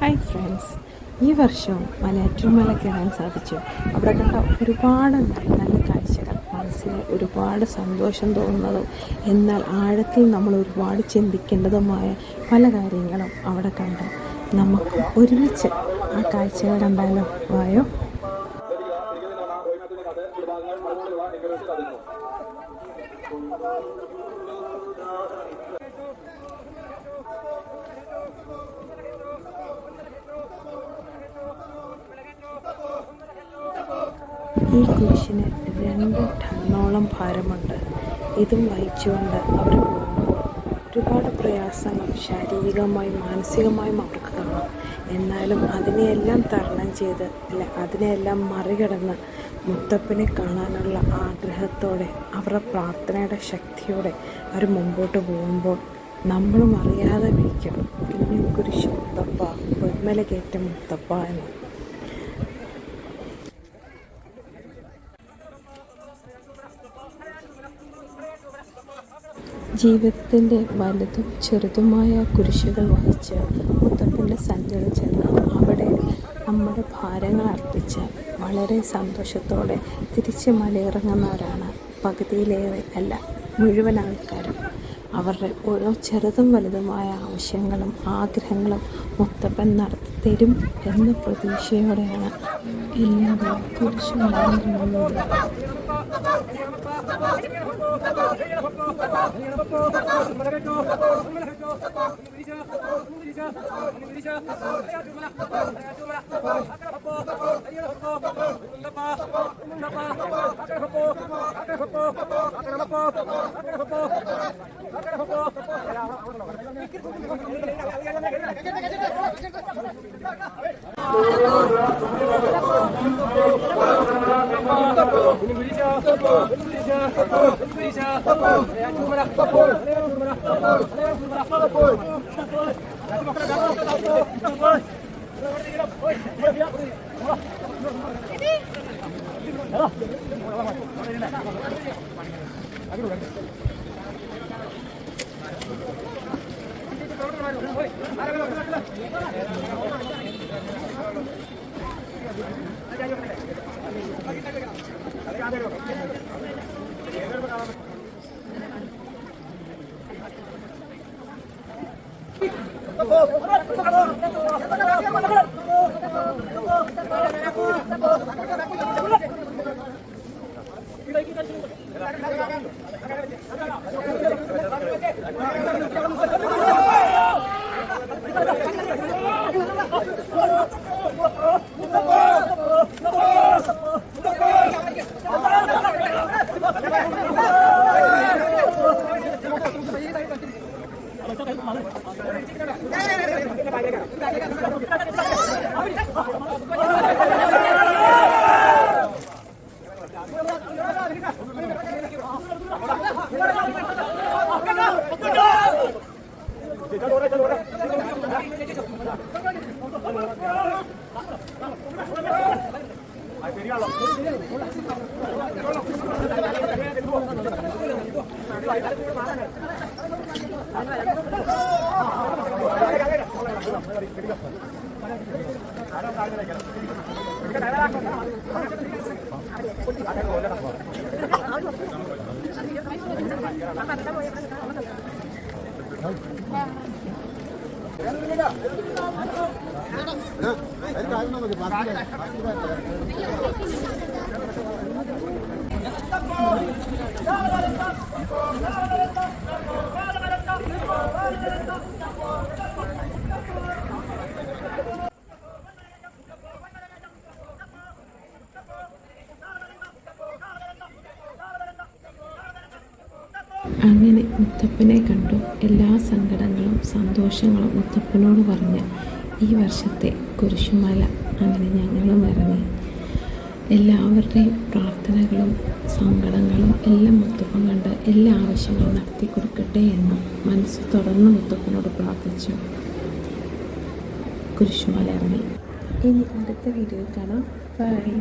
Hi friends, ഈ വർഷവും മലയാറ്റൂർമല കയറാൻ സാധിച്ചു. അവിടെ കണ്ട ഒരുപാട് നല്ല നല്ല കാഴ്ചകൾ, മനസ്സിന് ഒരുപാട് സന്തോഷം തോന്നുന്നതും എന്നാൽ ആഴത്തിൽ നമ്മൾ ഒരുപാട് ചിന്തിക്കേണ്ടതുമായ പല കാര്യങ്ങളും അവിടെ കണ്ടു. നമുക്ക് ഒരുമിച്ച് ആ കാഴ്ചകൾ കണ്ടാലോ? വായോ. ഈ കുരിശിന് 2 ടണ്ണോളം ഭാരമുണ്ട്. ഇതും വഹിച്ചുകൊണ്ട് അവർ പോകുമ്പോൾ ഒരുപാട് പ്രയാസങ്ങൾ ശാരീരികമായും മാനസികമായും അവർക്ക് കാണും. എന്നാലും അതിനെയെല്ലാം തരണം ചെയ്ത് അതിനെയെല്ലാം മറികടന്ന് മുത്തപ്പനെ കാണാനുള്ള ആഗ്രഹത്തോടെ അവരുടെ പ്രാർത്ഥനയുടെ ശക്തിയോടെ അവർ മുമ്പോട്ട് പോകുമ്പോൾ നമ്മളും അറിയാതെ വിളിക്കും, പിന്നെ കുരിശ് മുത്തപ്പ, പൊന്മല കയറ്റ മുത്തപ്പ എന്ന്. ജീവിതത്തിൻ്റെ വലുതും ചെറുതുമായ കുരിശുകൾ വഹിച്ച് മുത്തപ്പൻ്റെ സന്നിധിയിൽ ചെന്ന് അവിടെ നമ്മുടെ ഭാരങ്ങൾ അർപ്പിച്ച് വളരെ സന്തോഷത്തോടെ തിരിച്ച് മലയിറങ്ങുന്നവരാണ് പകുതിയിലേറെ അല്ല മുഴുവൻ ആൾക്കാരും. അവരുടെ ഓരോ ചെറുതും വലുതുമായ ആവശ്യങ്ങളും ആഗ്രഹങ്ങളും മുത്തപ്പൻ നടത്തി തരും എന്ന പ്രതീക്ഷയോടെയാണ് എല്ലാവരും കുരിശു മലയിറങ്ങുന്നത്. അങ്ങനെ മുത്തപ്പനെ കണ്ടു. എല്ലാ സങ്കടങ്ങളും സന്തോഷങ്ങളും മുത്തപ്പനോട് പറഞ്ഞ് ഈ വർഷത്തെ കുരിശുമല അങ്ങനെ ഞങ്ങളും ഇറങ്ങി. എല്ലാവരുടെയും പ്രാർത്ഥനകളും സങ്കടങ്ങളും എല്ലാം മുത്തപ്പൻ കണ്ട് എല്ലാ ആവശ്യങ്ങളും നടത്തി കൊടുക്കട്ടെ എന്ന് മനസ്സ് തുറന്ന് മുത്തപ്പനോട് പ്രാർത്ഥിച്ചു. കുരിശുമല ഇറങ്ങി. ഇനി അടുത്ത വീഡിയോ കാണാം. ബൈ.